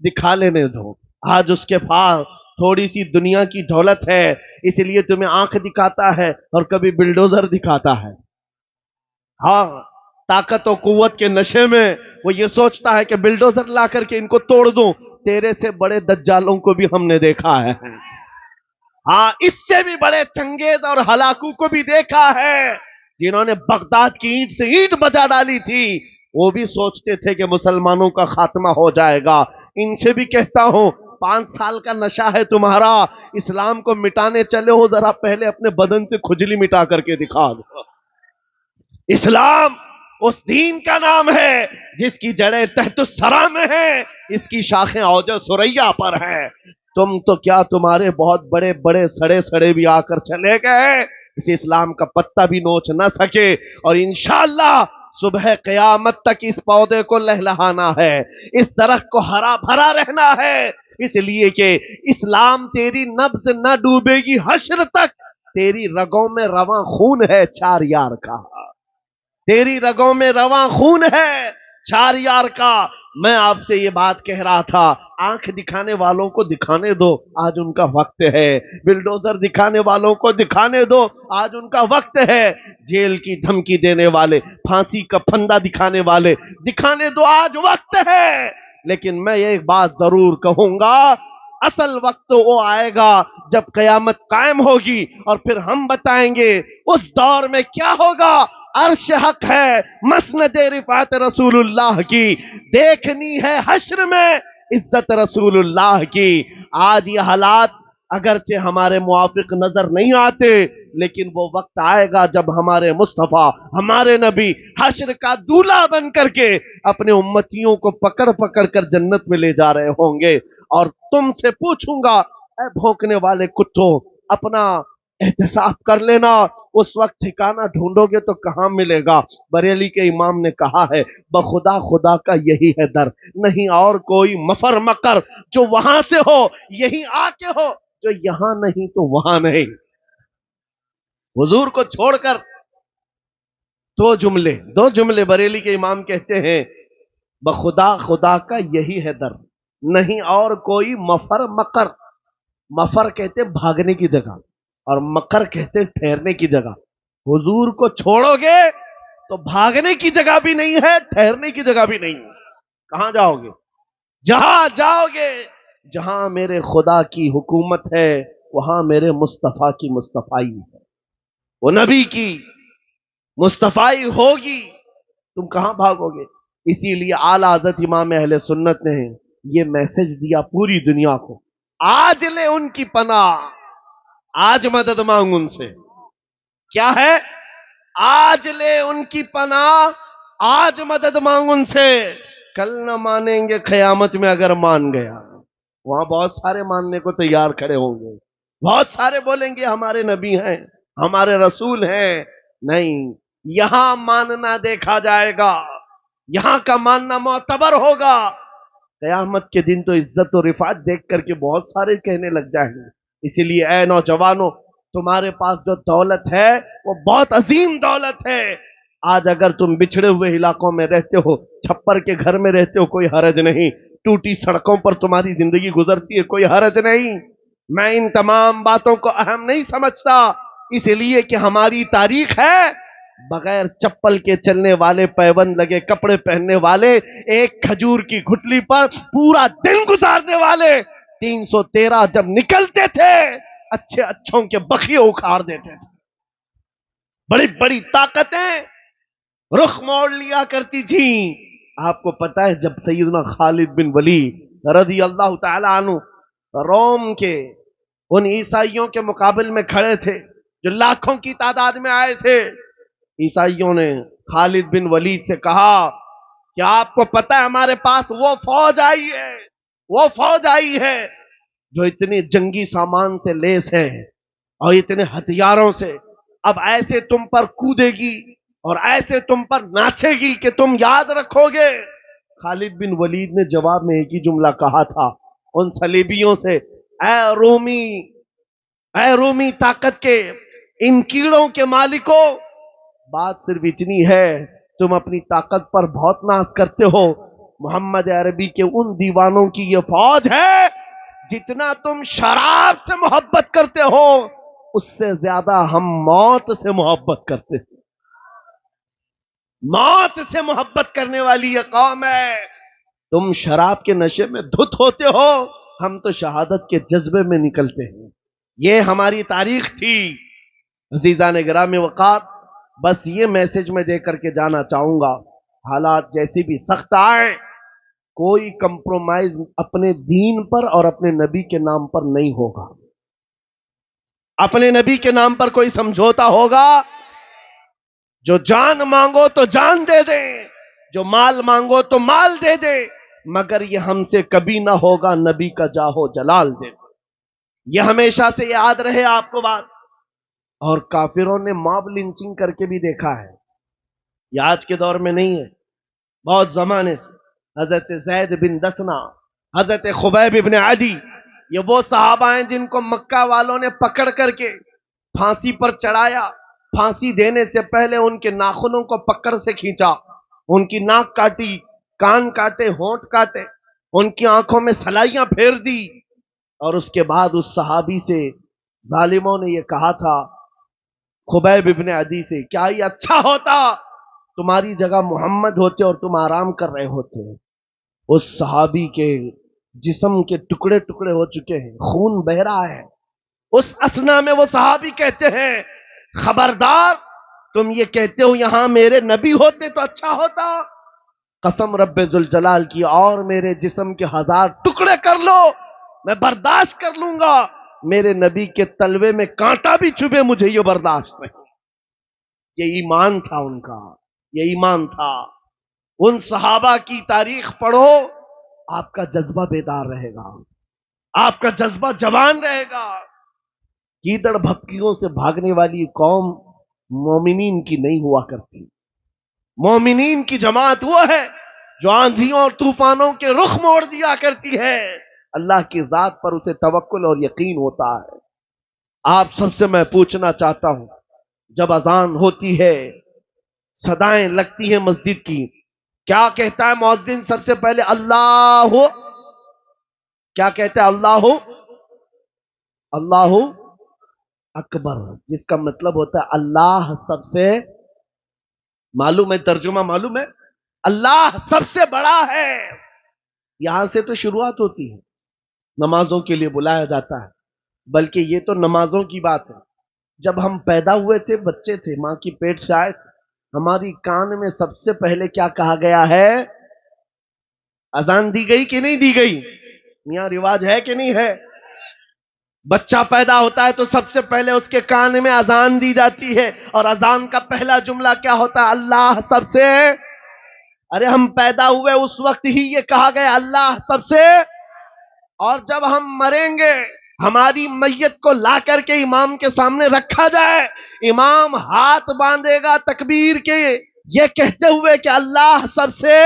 دکھا لینے دو، آج اس کے پاس تھوڑی سی دنیا کی دولت ہے، اس لیے تمہیں آنکھ دکھاتا ہے اور کبھی بلڈوزر دکھاتا ہے۔ ہاں، طاقت و قوت کے نشے میں وہ یہ سوچتا ہے کہ بلڈوزر لا کر کے ان کو توڑ دوں، تیرے سے بڑے دجالوں کو بھی ہم نے دیکھا ہے، ہاں اس سے بھی بڑے چنگیز اور ہلاکو کو بھی دیکھا ہے، جنہوں نے بغداد کی اینٹ سے اینٹ بجا ڈالی تھی، وہ بھی سوچتے تھے کہ مسلمانوں کا خاتمہ ہو جائے گا۔ ان سے بھی کہتا ہوں 5 سال کا نشہ ہے تمہارا، اسلام کو مٹانے چلے ہو، ذرا پہلے اپنے بدن سے کھجلی مٹا کر کے دکھا دو۔ اسلام اس دین کا نام ہے جس کی جڑیں تحت الثری میں ہیں، اس کی شاخیں اوج ثریا پر ہیں۔ تم تو کیا، تمہارے بہت بڑے بڑے سڑے سڑے بھی آ کر چلے گئے، اس اسلام کا پتا بھی نوچ نہ سکے، اور انشاءاللہ صبح قیامت تک اس پودے کو لہلہانا ہے، اس درخت کو ہرا بھرا رہنا ہے، اس لیے کہ اسلام تیری نبض نہ ڈوبے گی حشر تک، تیری رگوں میں رواں خون ہے 4 یار کا، تیری رگوں میں رواں خون ہے 4 یار کا۔ میں آپ سے یہ بات کہہ رہا تھا، آنکھ دکھانے والوں کو دکھانے دو، آج ان کا وقت ہے، بلڈوزر دکھانے والوں کو دکھانے دو، آج ان کا وقت ہے، جیل کی دھمکی دینے والے، پھانسی کا پھندا دکھانے والے، دکھانے دو، آج وقت ہے۔ لیکن میں ایک بات ضرور کہوں گا، اصل وقت وہ آئے گا جب قیامت قائم ہوگی، اور پھر ہم بتائیں گے اس دور میں کیا ہوگا۔ عرش حق ہے، مسند رفعت رسول اللہ کی، دیکھنی ہے حشر میں عزت رسول اللہ کی۔ آج یہ حالات اگرچہ ہمارے موافق نظر نہیں آتے، لیکن وہ وقت آئے گا جب ہمارے مصطفیٰ، ہمارے نبی حشر کا دولہا بن کر کے اپنے امتیوں کو پکڑ پکڑ کر جنت میں لے جا رہے ہوں گے، اور تم سے پوچھوں گا، اے بھونکنے والے کتوں، اپنا احتساب کر لینا، اس وقت ٹھکانہ ڈھونڈو گے تو کہاں ملے گا؟ بریلی کے امام نے کہا ہے، بخدا خدا کا یہی ہے در، نہیں اور کوئی مفر مکر، جو وہاں سے ہو یہی آ کے ہو، جو یہاں نہیں تو وہاں نہیں۔ حضور کو چھوڑ کر دو جملے بریلی کے امام کہتے ہیں، بخدا خدا کا یہی ہے در، نہیں اور کوئی مفر مکر۔ مفر کہتے بھاگنے کی جگہ، اور مکر کہتے ٹھہرنے کی جگہ۔ حضور کو چھوڑو گے تو بھاگنے کی جگہ بھی نہیں ہے، ٹھہرنے کی جگہ بھی نہیں ہے۔ کہاں جاؤ گے؟ جہاں جاؤ گے جہاں میرے خدا کی حکومت ہے، وہاں میرے مصطفیٰ کی مصطفائی ہے، وہ نبی کی مصطفائی ہوگی، تم کہاں بھاگو گے؟ اسی لیے اعلیٰ حضرت امام اہل سنت نے یہ میسج دیا پوری دنیا کو، آج لے ان کی پناہ، آج مدد مانگ ان سے۔ کیا ہے؟ آج لے ان کی پناہ، آج مدد مانگ ان سے، کل نہ مانیں گے قیامت میں اگر مان گیا۔ وہاں بہت سارے ماننے کو تیار کھڑے ہوں گے، بہت سارے بولیں گے ہمارے نبی ہیں، ہمارے رسول ہیں۔ نہیں، یہاں ماننا دیکھا جائے گا، یہاں کا ماننا معتبر ہوگا۔ قیامت کے دن تو عزت و رفعت دیکھ کر کے بہت سارے کہنے لگ جائیں گے۔ اسی لیے اے نوجوانوں، تمہارے پاس جو دولت ہے وہ بہت عظیم دولت ہے۔ آج اگر تم بچھڑے ہوئے علاقوں میں رہتے ہو، چھپر کے گھر میں رہتے ہو، کوئی حرج نہیں، ٹوٹی سڑکوں پر تمہاری زندگی گزرتی ہے، کوئی حرج نہیں۔ میں ان تمام باتوں کو اہم نہیں سمجھتا، اس لیے کہ ہماری تاریخ ہے بغیر چپل کے چلنے والے، پیوند لگے کپڑے پہننے والے، ایک کھجور کی گھٹلی پر پورا دن گزارنے والے، 313 جب نکلتے تھے اچھے اچھوں کے بخیے اکھاڑ دیتے تھے۔ بڑی بڑی طاقتیں رخ موڑ لیا کرتی تھیں۔ آپ کو پتا ہے جب سیدنا خالد بن ولید رضی اللہ تعالی عنہ روم کے ان عیسائیوں کے مقابل میں کھڑے تھے جو لاکھوں کی تعداد میں آئے تھے، عیسائیوں نے خالد بن ولید سے کہا کہ آپ کو پتا ہے ہمارے پاس وہ فوج آئی ہے جو اتنے جنگی سامان سے لیس ہے اور اتنے ہتھیاروں سے، اب ایسے تم پر کودے گی اور ایسے تم پر ناچے گی کہ تم یاد رکھو گے۔ خالد بن ولید نے جواب میں ایک ہی جملہ کہا تھا ان صلیبیوں سے، اے رومی طاقت کے ان کیڑوں کے مالکوں، بات صرف اتنی ہے، تم اپنی طاقت پر بہت ناز کرتے ہو، محمد عربی کے ان دیوانوں کی یہ فوج ہے، جتنا تم شراب سے محبت کرتے ہو اس سے زیادہ ہم موت سے محبت کرتے ہیں۔ موت سے محبت کرنے والی یہ قوم ہے۔ تم شراب کے نشے میں دھت ہوتے ہو، ہم تو شہادت کے جذبے میں نکلتے ہیں۔ یہ ہماری تاریخ تھی۔ عزیزان گرامی وقار، بس یہ میسج میں دے کر کے جانا چاہوں گا، حالات جیسی بھی سخت آئیں، کوئی کمپرومائز اپنے دین پر اور اپنے نبی کے نام پر نہیں ہوگا۔ اپنے نبی کے نام پر کوئی سمجھوتا ہوگا، جو جان مانگو تو جان دے دیں، جو مال مانگو تو مال دے دیں، مگر یہ ہم سے کبھی نہ ہوگا نبی کا جاہو جلال دے دیں۔ یہ ہمیشہ سے یاد رہے آپ کو بات۔ اور کافروں نے ماب لنچنگ کر کے بھی دیکھا ہے، یہ آج کے دور میں نہیں ہے، بہت زمانے سے۔ حضرت زید بن دسنا، حضرت خبیب ابن عدی، یہ وہ صحابہ ہیں جن کو مکہ والوں نے پکڑ کر کے پھانسی پر چڑھایا، پھانسی دینے سے پہلے ان کے ناخنوں کو پکڑ سے کھینچا، ان کی ناک کاٹی، کان کاٹے، ہونٹ کاٹے، ان کی آنکھوں میں سلائیاں پھیر دی، اور اس کے بعد اس صحابی سے ظالموں نے یہ کہا تھا، خبیب ابن عدی سے، کیا یہ اچھا ہوتا تمہاری جگہ محمد ہوتے اور تم آرام کر رہے ہوتے۔ اس صحابی کے جسم کے ٹکڑے ٹکڑے ہو چکے ہیں، خون بہ رہا ہے۔ اس اسنا میں وہ صحابی کہتے ہیں، خبردار تم یہ کہتے ہو یہاں میرے نبی ہوتے تو اچھا ہوتا، قسم رب ذوالجلال کی، اور میرے جسم کے 1000 ٹکڑے کر لو میں برداشت کر لوں گا، میرے نبی کے تلوے میں کانٹا بھی چبھے مجھے یہ برداشت نہیں. یہ ایمان تھا ان کا, یہ ایمان تھا. ان صحابہ کی تاریخ پڑھو, آپ کا جذبہ بیدار رہے گا, آپ کا جذبہ جوان رہے گا. گیدڑ بھپکیوں سے بھاگنے والی قوم مومنین کی نہیں ہوا کرتی. مومنین کی جماعت وہ ہے جو آندھیوں اور طوفانوں کے رخ موڑ دیا کرتی ہے. اللہ کی ذات پر اسے توکل اور یقین ہوتا ہے. آپ سب سے میں پوچھنا چاہتا ہوں, جب اذان ہوتی ہے, صدائیں لگتی ہیں مسجد کی, کیا کہتا ہے مؤذن سب سے پہلے؟ اللہ. کیا کہتا ہے؟ اللہ اللہ اکبر, جس کا مطلب ہوتا ہے اللہ سب سے, معلوم ہے ترجمہ معلوم ہے, اللہ سب سے بڑا ہے. یہاں سے تو شروعات ہوتی ہے, نمازوں کے لیے بلایا جاتا ہے. بلکہ یہ تو نمازوں کی بات ہے. جب ہم پیدا ہوئے تھے, بچے تھے, ماں کی پیٹ سے آئے تھے, ہماری کان میں سب سے پہلے کیا کہا گیا ہے؟ اذان دی گئی کہ نہیں دی گئی؟ میاں رواج ہے کہ نہیں ہے؟ بچہ پیدا ہوتا ہے تو سب سے پہلے اس کے کان میں اذان دی جاتی ہے, اور اذان کا پہلا جملہ کیا ہوتا ہے؟ اللہ سب سے. ارے ہم پیدا ہوئے اس وقت ہی یہ کہا گیا اللہ سب سے. اور جب ہم مریں گے, ہماری میت کو لا کر کے امام کے سامنے رکھا جائے, امام ہاتھ باندھے گا تکبیر کے, یہ کہتے ہوئے کہ اللہ سب سے.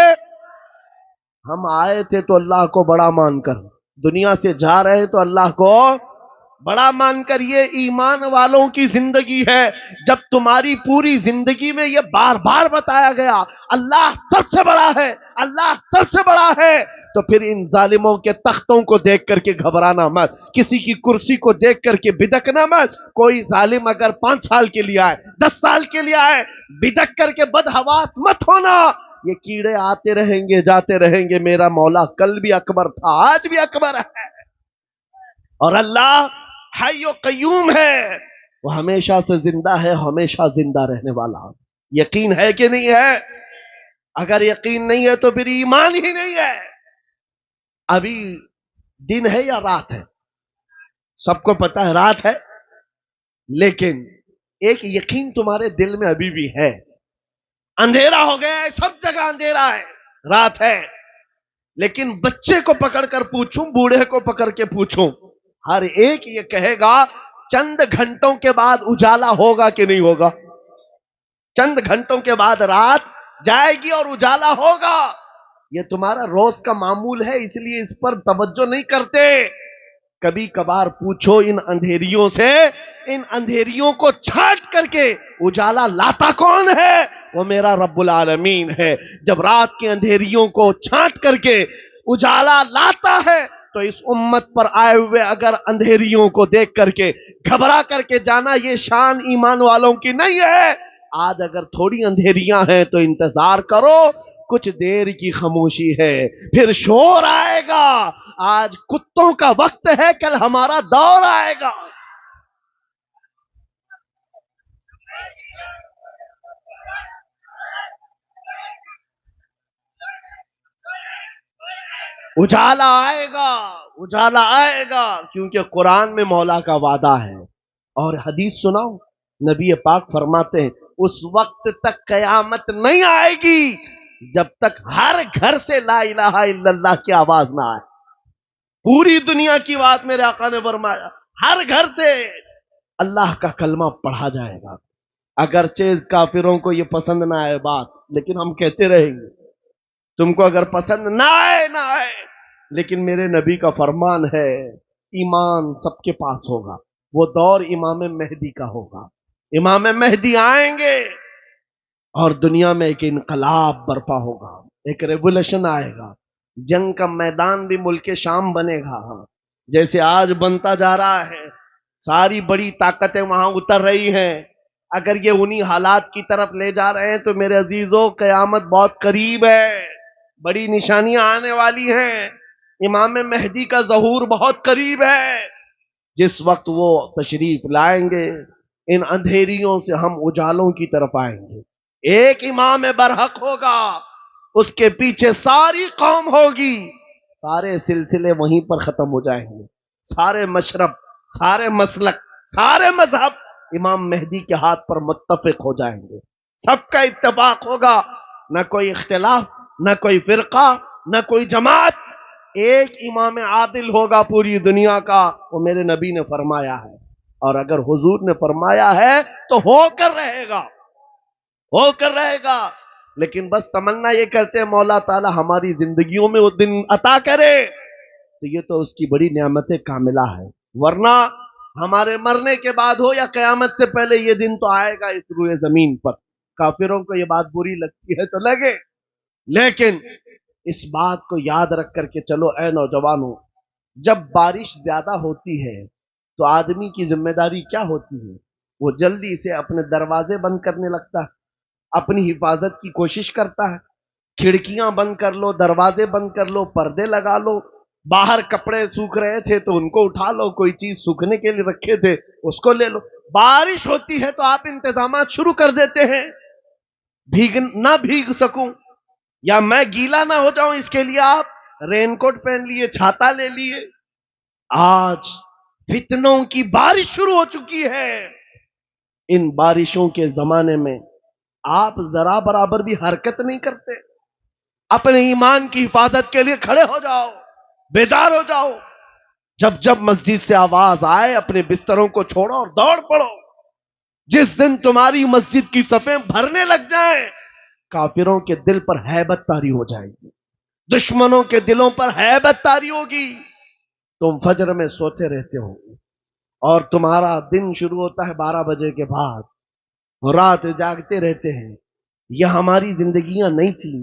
ہم آئے تھے تو اللہ کو بڑا مان کر, دنیا سے جا رہے ہیں تو اللہ کو بڑا مان کر. یہ ایمان والوں کی زندگی ہے. جب تمہاری پوری زندگی میں یہ بار بار بتایا گیا اللہ سب سے بڑا ہے, اللہ سب سے بڑا ہے, تو پھر ان ظالموں کے تختوں کو دیکھ کر کے گھبرانا مت, کسی کی کرسی کو دیکھ کر کے بدکنا مت. کوئی ظالم اگر 5 سال کے لیے آئے, 10 سال کے لیے آئے, بدک کر کے بدحواس مت ہونا. یہ کیڑے آتے رہیں گے جاتے رہیں گے. میرا مولا کل بھی اکبر تھا, آج بھی اکبر ہے, اور اللہ حی و قیوم ہے, وہ ہمیشہ سے زندہ ہے, ہمیشہ زندہ رہنے والا. یقین ہے کہ نہیں ہے؟ اگر یقین نہیں ہے تو پھر ایمان ہی نہیں ہے. ابھی دن ہے یا رات ہے؟ سب کو پتا ہے رات ہے, لیکن ایک یقین تمہارے دل میں ابھی بھی ہے. اندھیرا ہو گیا ہے, سب جگہ اندھیرا ہے, رات ہے. لیکن بچے کو پکڑ کر پوچھوں, بوڑھے کو پکڑ کے پوچھوں, ہر ایک یہ کہے گا چند گھنٹوں کے بعد اجالا ہوگا کہ نہیں ہوگا؟ چند گھنٹوں کے بعد رات جائے گی اور اجالا ہوگا. یہ تمہارا روز کا معمول ہے, اس لیے اس پر توجہ نہیں کرتے. کبھی کبھار پوچھو ان اندھیریوں سے, ان اندھیریوں کو چھانٹ کر کے اجالا لاتا کون ہے؟ وہ میرا رب العالمین ہے. جب رات کے اندھیریوں کو چھانٹ کر کے اجالا لاتا ہے, تو اس امت پر آئے ہوئے اگر اندھیریوں کو دیکھ کر کے گھبرا کر کے جانا, یہ شان ایمان والوں کی نہیں ہے. آج اگر تھوڑی اندھیریاں ہیں تو انتظار کرو, کچھ دیر کی خاموشی ہے, پھر شور آئے گا. آج کتوں کا وقت ہے, کل ہمارا دور آئے گا. اجالا آئے گا, اجالا آئے گا, کیونکہ قرآن میں مولا کا وعدہ ہے. اور حدیث سناؤ, نبی پاک فرماتے ہیں اس وقت تک قیامت نہیں آئے گی جب تک ہر گھر سے لا الہ الا اللہ کی آواز نہ آئے. پوری دنیا کی بات میرے آقا نے فرمایا, ہر گھر سے اللہ کا کلمہ پڑھا جائے گا. اگرچہ کافروں کو یہ پسند نہ آئے بات, لیکن ہم کہتے رہیں گے. تم کو اگر پسند نہ آئے نہ آئے, لیکن میرے نبی کا فرمان ہے ایمان سب کے پاس ہوگا. وہ دور امام مہدی کا ہوگا. امام مہدی آئیں گے اور دنیا میں ایک انقلاب برپا ہوگا, ایک ریولوشن آئے گا. جنگ کا میدان بھی ملک شام بنے گا, جیسے آج بنتا جا رہا ہے. ساری بڑی طاقتیں وہاں اتر رہی ہیں. اگر یہ انہی حالات کی طرف لے جا رہے ہیں تو میرے عزیزوں قیامت بہت قریب ہے, بڑی نشانیاں آنے والی ہیں. امام مہدی کا ظہور بہت قریب ہے. جس وقت وہ تشریف لائیں گے, ان اندھیریوں سے ہم اجالوں کی طرف آئیں گے. ایک امام برحق ہوگا, اس کے پیچھے ساری قوم ہوگی. سارے سلسلے وہیں پر ختم ہو جائیں گے, سارے مشرب سارے مسلک، سارے مذہب امام مہدی کے ہاتھ پر متفق ہو جائیں گے، سب کا اتفاق ہوگا، نہ کوئی اختلاف، نہ کوئی فرقہ، نہ کوئی جماعت، ایک امام عادل ہوگا پوری دنیا کا، وہ میرے نبی نے فرمایا ہے، اور اگر حضور نے فرمایا ہے تو ہو کر رہے گا، ہو کر رہے گا۔ لیکن بس تمنا یہ کرتے ہیں مولا تعالی ہماری زندگیوں میں وہ دن عطا کرے، تو یہ تو اس کی بڑی نعمت کاملہ ہے، ورنہ ہمارے مرنے کے بعد ہو یا قیامت سے پہلے یہ دن تو آئے گا اس روئے زمین پر۔ کافروں کو یہ بات بری لگتی ہے تو لگے، لیکن اس بات کو یاد رکھ کر کے چلو اے نوجوانوں، جب بارش زیادہ ہوتی ہے تو آدمی کی ذمہ داری کیا ہوتی ہے؟ وہ جلدی سے اپنے دروازے بند کرنے لگتا ہے، اپنی حفاظت کی کوشش کرتا ہے، کھڑکیاں بند کر لو، دروازے بند کر لو، پردے لگا لو، باہر کپڑے سوکھ رہے تھے تو ان کو اٹھا لو، کوئی چیز سوکھنے کے لیے رکھے تھے اس کو لے لو۔ بارش ہوتی ہے تو آپ انتظامات شروع کر دیتے ہیں، نہ بھیگ سکوں یا میں گیلا نہ ہو جاؤں اس کے لیے آپ رین کوٹ پہن لیے، چھاتا لے لیے۔ آج فتنوں کی بارش شروع ہو چکی ہے، ان بارشوں کے زمانے میں آپ ذرا برابر بھی حرکت نہیں کرتے، اپنے ایمان کی حفاظت کے لیے کھڑے ہو جاؤ، بیدار ہو جاؤ، جب جب مسجد سے آواز آئے اپنے بستروں کو چھوڑو اور دوڑ پڑو۔ جس دن تمہاری مسجد کی صفیں بھرنے لگ جائیں، کافروں کے دل پر ہیبت طاری ہو جائے گی، دشمنوں کے دلوں پر ہیبت طاری ہوگی، تم فجر میں سوتے رہتے ہو اور تمہارا دن شروع ہوتا ہے 12 بجے کے بعد، رات جاگتے رہتے ہیں۔ یہ ہماری زندگیاں نہیں تھیں،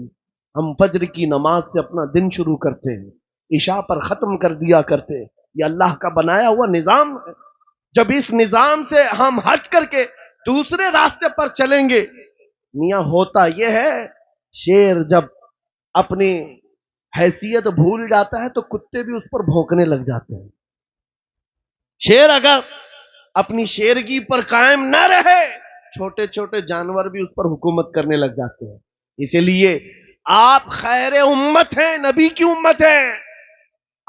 ہم فجر کی نماز سے اپنا دن شروع کرتے ہیں، عشاء پر ختم کر دیا کرتے، یہ اللہ کا بنایا ہوا نظام ہے۔ جب اس نظام سے ہم ہٹ کر کے دوسرے راستے پر چلیں گے، میاں ہوتا یہ ہے شیر جب اپنی حیثیت بھول جاتا ہے تو کتے بھی اس پر بھونکنے لگ جاتے ہیں۔ شیر اگر اپنی شیرگی پر قائم نہ رہے، چھوٹے چھوٹے جانور بھی اس پر حکومت کرنے لگ جاتے ہیں۔ اسی لیے آپ خیر امت ہیں، نبی کی امت ہیں،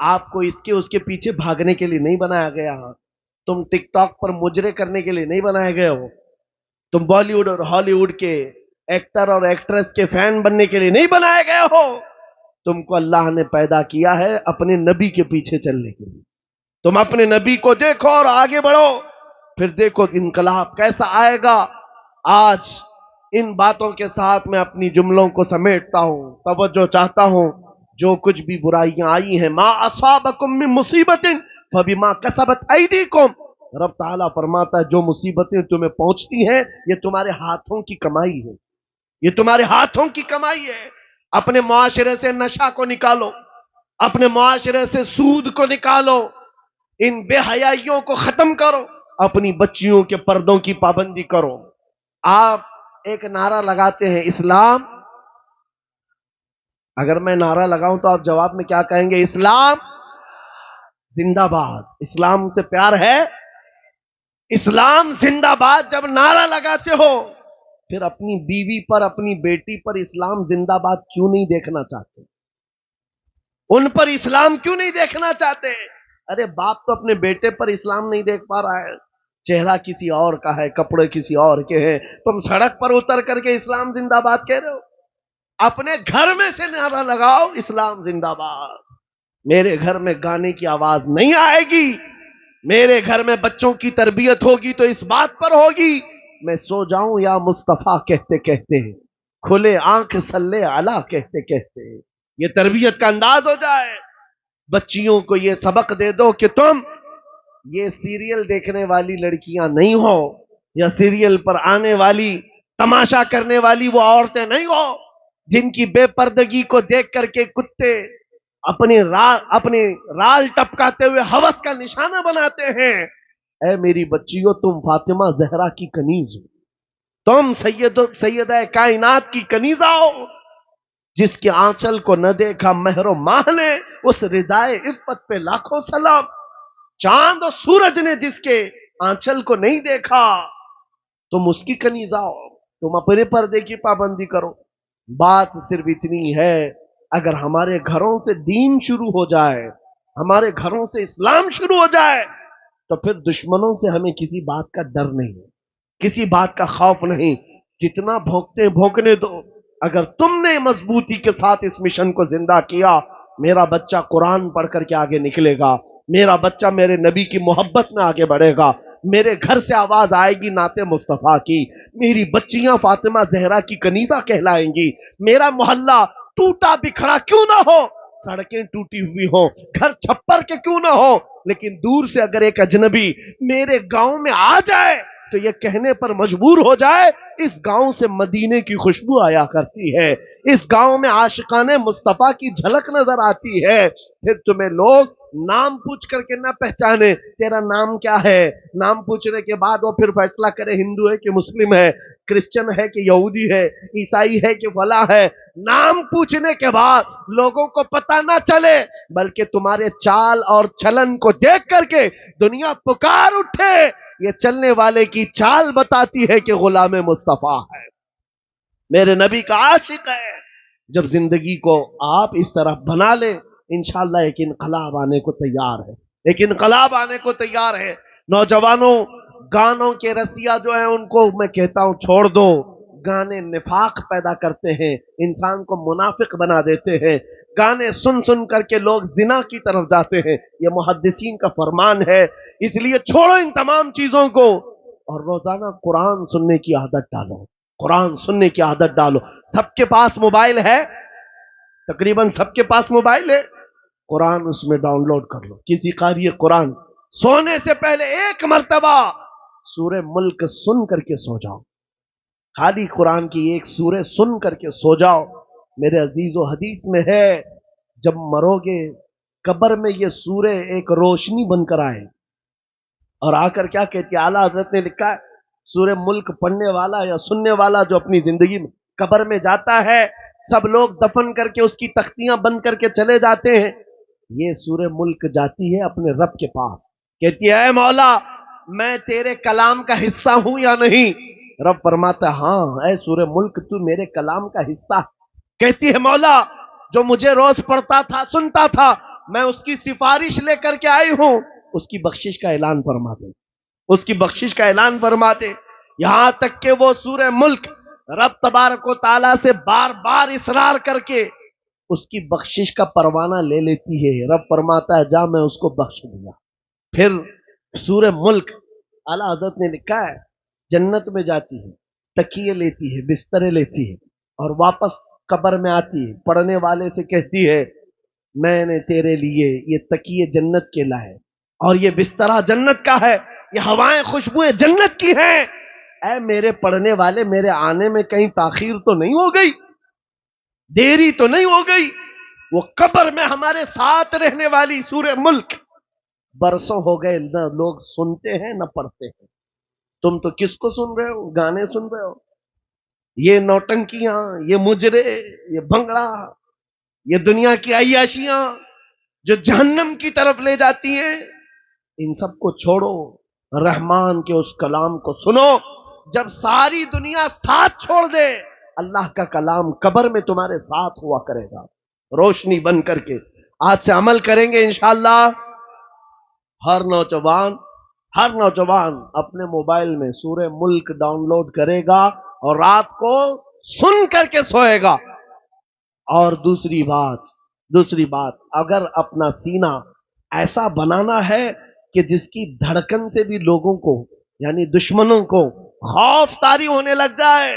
آپ کو اس کے پیچھے بھاگنے کے لیے نہیں بنایا گیا۔ تم ٹک ٹاک پر مجرے کرنے کے لیے نہیں بنائے گئے ہو، تم بالی ووڈ اور ہالی ووڈ کے ایکٹر اور ایکٹریس کے فین بننے کے لیے نہیں بنائے گئے ہو، تم کو اللہ نے پیدا کیا ہے اپنے نبی کے پیچھے چلنے کے لیے۔ تم اپنے نبی کو دیکھو اور آگے بڑھو، پھر دیکھو انقلاب کیسا آئے گا۔ آج ان باتوں کے ساتھ میں اپنی جملوں کو سمیٹتا ہوں، توجہ چاہتا ہوں، جو کچھ بھی برائیاں آئی ہیں، ما اصابکم من مصیبت فبما کسبت ایدیکم، رب تعالیٰ فرماتا ہے جو مصیبتیں تمہیں پہنچتی ہیں یہ تمہارے ہاتھوں کی کمائی ہے، یہ تمہارے ہاتھوں کی کمائی ہے۔ اپنے معاشرے سے نشہ کو نکالو، اپنے معاشرے سے سود کو نکالو، ان بے حیائیوں کو ختم کرو، اپنی بچیوں کے پردوں کی پابندی کرو۔ آپ ایک نعرہ لگاتے ہیں اسلام، اگر میں نعرہ لگاؤں تو آپ جواب میں کیا کہیں گے؟ اسلام زندہ باد۔ اسلام سے پیار ہے، اسلام زندہ باد جب نعرہ لگاتے ہو، پھر اپنی بیوی پر، اپنی بیٹی پر اسلام زندہ باد کیوں نہیں دیکھنا چاہتے؟ ان پر اسلام کیوں نہیں دیکھنا چاہتے؟ ارے باپ تو اپنے بیٹے پر اسلام نہیں دیکھ پا رہا ہے، چہرہ کسی اور کا ہے، کپڑے کسی اور کے ہیں، تم سڑک پر اتر کر کے اسلام زندہ باد کہہ رہے ہو؟ اپنے گھر میں سے نعرہ لگاؤ اسلام زندہ باد۔ میرے گھر میں گانے کی آواز نہیں آئے گی، میرے گھر میں بچوں کی تربیت ہوگی تو اس بات پر ہوگی میں سو جاؤں یا مصطفیٰ کہتے کہتے، کھلے آنکھ صلی علی کہتے کہتے، یہ تربیت کا انداز ہو جائے۔ بچیوں کو یہ سبق دے دو کہ تم یہ سیریل دیکھنے والی لڑکیاں نہیں ہو، یا سیریل پر آنے والی تماشا کرنے والی وہ عورتیں نہیں ہو جن کی بے پردگی کو دیکھ کر کے کتے اپنے رال ٹپکاتے ہوئے ہوس کا نشانہ بناتے ہیں۔ اے میری بچیوں، تم فاطمہ زہرا کی کنیز ہو، تم سیدہ کائنات کی کنیزہ ہو، جس کے آنچل کو نہ دیکھا مہر و ماہ نے، اس ردائے عفت پہ لاکھوں سلام۔ چاند و سورج نے جس کے آنچل کو نہیں دیکھا، تم اس کی کنیزہ ہو، تم اپنے پردے کی پابندی کرو۔ بات صرف اتنی ہے، اگر ہمارے گھروں سے دین شروع ہو جائے، ہمارے گھروں سے اسلام شروع ہو جائے، تو پھر دشمنوں سے ہمیں کسی بات کا ڈر نہیں ہے، کسی بات کا خوف نہیں. جتنا بھونکتے بھونکنے دو. اگر تم نے مضبوطی کے ساتھ اس مشن کو زندہ کیا، میرا بچہ قرآن پڑھ کر کے آگے نکلے گا، میرا بچہ میرے نبی کی محبت میں آگے بڑھے گا، میرے گھر سے آواز آئے گی نعت مصطفیٰ کی، میری بچیاں فاطمہ زہرا کی کنیزہ کہلائیں گی، میرا محلہ ٹوٹا بکھرا کیوں نہ ہو، سڑکیں ٹوٹی ہوئی ہوں، گھر چھپر کے کیوں نہ ہو، لیکن دور سے اگر ایک اجنبی میرے گاؤں میں آ جائے تو یہ کہنے پر مجبور ہو جائے اس گاؤں سے مدینے کی خوشبو آیا کرتی ہے، اس گاؤں میں عاشقان مصطفیٰ کی جھلک نظر آتی ہے. پھر تمہیں لوگ نام پوچھ کر کے نہ پہچانے، تیرا نام کیا ہے، نام پوچھنے کے بعد وہ پھر فیصلہ کرے ہندو ہے کہ مسلم ہے، کرسچن ہے کہ یہودی ہے، عیسائی ہے کہ فلاں ہے. نام پوچھنے کے بعد لوگوں کو پتہ نہ چلے، بلکہ تمہارے چال اور چلن کو دیکھ کر کے دنیا پکار اٹھے، یہ چلنے والے کی چال بتاتی ہے کہ غلام مصطفیٰ ہے، میرے نبی کا عاشق ہے. جب زندگی کو آپ اس طرح بنا لیں، انشاءاللہ ایک انقلاب آنے کو تیار ہے، ایک انقلاب آنے کو تیار ہے. نوجوانوں، گانوں کے رسیا جو ہیں ان کو میں کہتا ہوں چھوڑ دو. گانے نفاق پیدا کرتے ہیں، انسان کو منافق بنا دیتے ہیں. گانے سن سن کر کے لوگ زنا کی طرف جاتے ہیں، یہ محدثین کا فرمان ہے. اس لیے چھوڑو ان تمام چیزوں کو اور روزانہ قرآن سننے کی عادت ڈالو، قرآن سننے کی عادت ڈالو. سب کے پاس موبائل ہے، تقریباً سب کے پاس موبائل ہے، قرآن اس میں ڈاؤن لوڈ کر لو. کسی قاری قرآن سونے سے پہلے ایک مرتبہ سورہ ملک سن کر کے سو جاؤ، خالی قرآن کی ایک سورہ سن کر کے سو جاؤ. میرے عزیز و حدیث میں ہے جب مرو گے قبر میں یہ سورہ ایک روشنی بن کر آئے اور آ کر کیا کہتی ہے، اعلیٰ حضرت نے لکھا ہے سورہ ملک پڑھنے والا یا سننے والا جو اپنی زندگی میں قبر میں جاتا ہے، سب لوگ دفن کر کے اس کی تختیاں بند کر کے چلے جاتے ہیں، یہ سورہ ملک جاتی ہے اپنے رب کے پاس، کہتی ہے اے مولا میں تیرے کلام کا حصہ ہوں یا نہیں. رب فرماتا ہے ہاں اے سورہ ملک تو میرے کلام کا حصہ. کہتی ہے مولا جو مجھے روز پڑھتا تھا سنتا تھا میں اس کی سفارش لے کر کے آئی ہوں، اس کی بخشش کا اعلان فرماتے، اس کی بخشش کا اعلان فرماتے. یہاں تک کہ وہ سورہ ملک رب تبارک و تعالیٰ سے بار بار اصرار کر کے اس کی بخشش کا پروانہ لے لیتی ہے. رب فرماتا ہے جا میں اس کو بخش دیا. پھر سورہ ملک اعلیٰ حضرت نے لکھا ہے جنت میں جاتی ہے، تکیے لیتی ہے، بسترے لیتی ہے اور واپس قبر میں آتی ہے، پڑھنے والے سے کہتی ہے میں نے تیرے لیے یہ تکیے جنت کے لائے اور یہ بسترا جنت کا ہے، یہ ہوائیں خوشبوئیں جنت کی ہیں. اے میرے پڑھنے والے میرے آنے میں کہیں تاخیر تو نہیں ہو گئی، دیری تو نہیں ہو گئی. وہ قبر میں ہمارے ساتھ رہنے والی سورہ ملک برسوں ہو گئے نہ لوگ سنتے ہیں نہ پڑھتے ہیں. تم تو کس کو سن رہے ہو؟ گانے سن رہے ہو، یہ نوٹنکیاں، یہ مجرے، یہ بھنگڑا، یہ دنیا کی عیاشیاں جو جہنم کی طرف لے جاتی ہیں. ان سب کو چھوڑو، رحمان کے اس کلام کو سنو. جب ساری دنیا ساتھ چھوڑ دے اللہ کا کلام قبر میں تمہارے ساتھ ہوا کرے گا روشنی بن کر کے. آج سے عمل کریں گے انشاءاللہ. ہر نوجوان اپنے موبائل میں سورہ ملک ڈاؤن لوڈ کرے گا اور رات کو سن کر کے سوئے گا. اور دوسری بات اگر اپنا سینہ ایسا بنانا ہے کہ جس کی دھڑکن سے بھی لوگوں کو یعنی دشمنوں کو خوف طاری ہونے لگ جائے،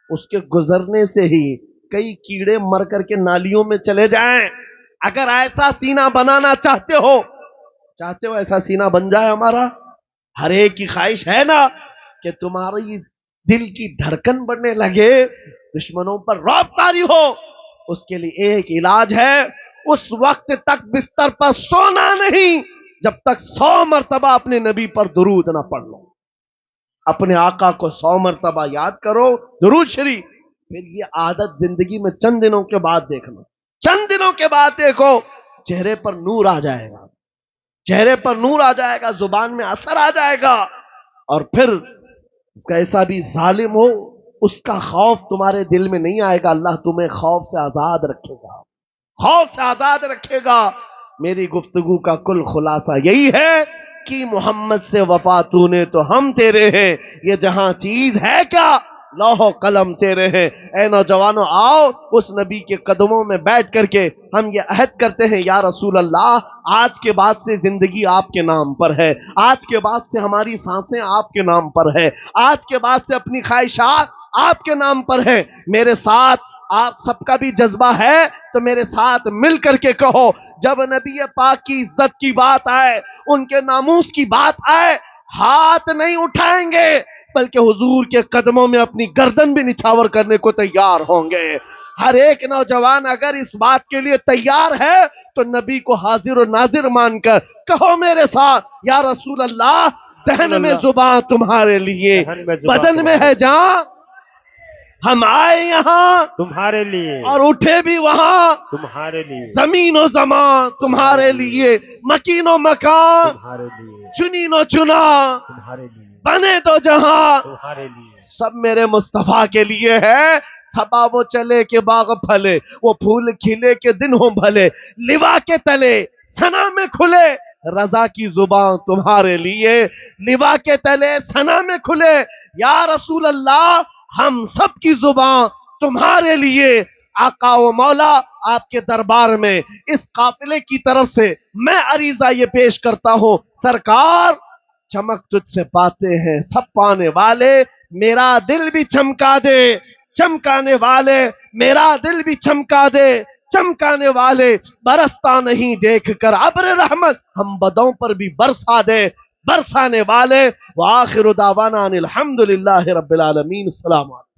اس کے گزرنے سے ہی کئی کیڑے مر کر کے نالیوں میں چلے جائیں. اگر ایسا سینہ بنانا چاہتے ہو ایسا سینہ بن جائے ہمارا. ہر ایک کی خواہش ہے نا کہ تمہاری دل کی دھڑکن بڑھنے لگے، دشمنوں پر رعب طاری ہو. اس کے لیے ایک علاج ہے، اس وقت تک بستر پر سونا نہیں جب تک 100 مرتبہ اپنے نبی پر درود نہ پڑھ لو. اپنے آقا کو 100 مرتبہ یاد کرو، درود شریف. پھر یہ عادت زندگی میں چند دنوں کے بعد دیکھنا، چند دنوں کے بعد دیکھو چہرے پر نور آ جائے گا، چہرے پر نور آ جائے گا، زبان میں اثر آ جائے گا. اور پھر کیسا بھی ظالم ہو اس کا خوف تمہارے دل میں نہیں آئے گا. اللہ تمہیں خوف سے آزاد رکھے گا، خوف سے آزاد رکھے گا. میری گفتگو کا کل خلاصہ یہی ہے کی محمد سے وفا تو نے تو ہم تیرے ہیں، یہ جہاں چیز ہے کیا لوح و قلم تیرے ہیں۔ اے نوجوانوں آؤ اس نبی کے قدموں میں بیٹھ کر کے ہم یہ عہد کرتے ہیں، یا رسول اللہ آج کے بعد سے زندگی آپ کے نام پر ہے، آج کے بعد سے ہماری سانسیں آپ کے نام پر ہے، آج کے بعد سے اپنی خواہشات آپ کے نام پر ہے۔ میرے ساتھ آپ سب کا بھی جذبہ ہے تو میرے ساتھ مل کر کے کہو، جب نبی پاک کی عزت کی بات آئے، ان کے ناموس کی بات آئے، ہاتھ نہیں اٹھائیں گے بلکہ حضور کے قدموں میں اپنی گردن بھی نچھاور کرنے کو تیار ہوں گے۔ ہر ایک نوجوان اگر اس بات کے لیے تیار ہے تو نبی کو حاضر و ناظر مان کر کہو میرے ساتھ، یا رسول اللہ دہن میں زباں تمہارے لیے، دہن میں زباں بدن میں تمہارے ہے جان، ہم آئے یہاں تمہارے لیے، اور اٹھے بھی وہاں، تمہارے لیے، زمین و زمان تمہارے لیے، مکین و مکان تمہارے لیے، چنین و چنا، تمہارے لیے، بنے تو جہاں تمہارے لیے، سب میرے مصطفیٰ کے لیے ہے۔ صبا وہ چلے کہ باغ پھلے، وہ پھول کھلے کہ دن ہوں بھلے، لوا کے تلے ثنا میں کھلے، رضا کی زبان تمہارے لیے، لوا کے تلے ثنا میں کھلے، یا رسول اللہ ہم سب کی زبان تمہارے لیے۔ آقا و مولا آپ کے دربار میں اس قافلے کی طرف سے میں عریضہ یہ پیش کرتا ہوں، سرکار چمک تجھ سے پاتے ہیں سب پانے والے، میرا دل بھی چمکا دے، چمکانے والے میرا دل بھی چمکا دے، چمکانے والے برستا نہیں دیکھ کر ابر رحمت، ہم بدوں پر بھی برسا دے، برسانے والے۔ وآخر دعوانا ان الحمدللہ رب العالمین۔ السلام علیکم۔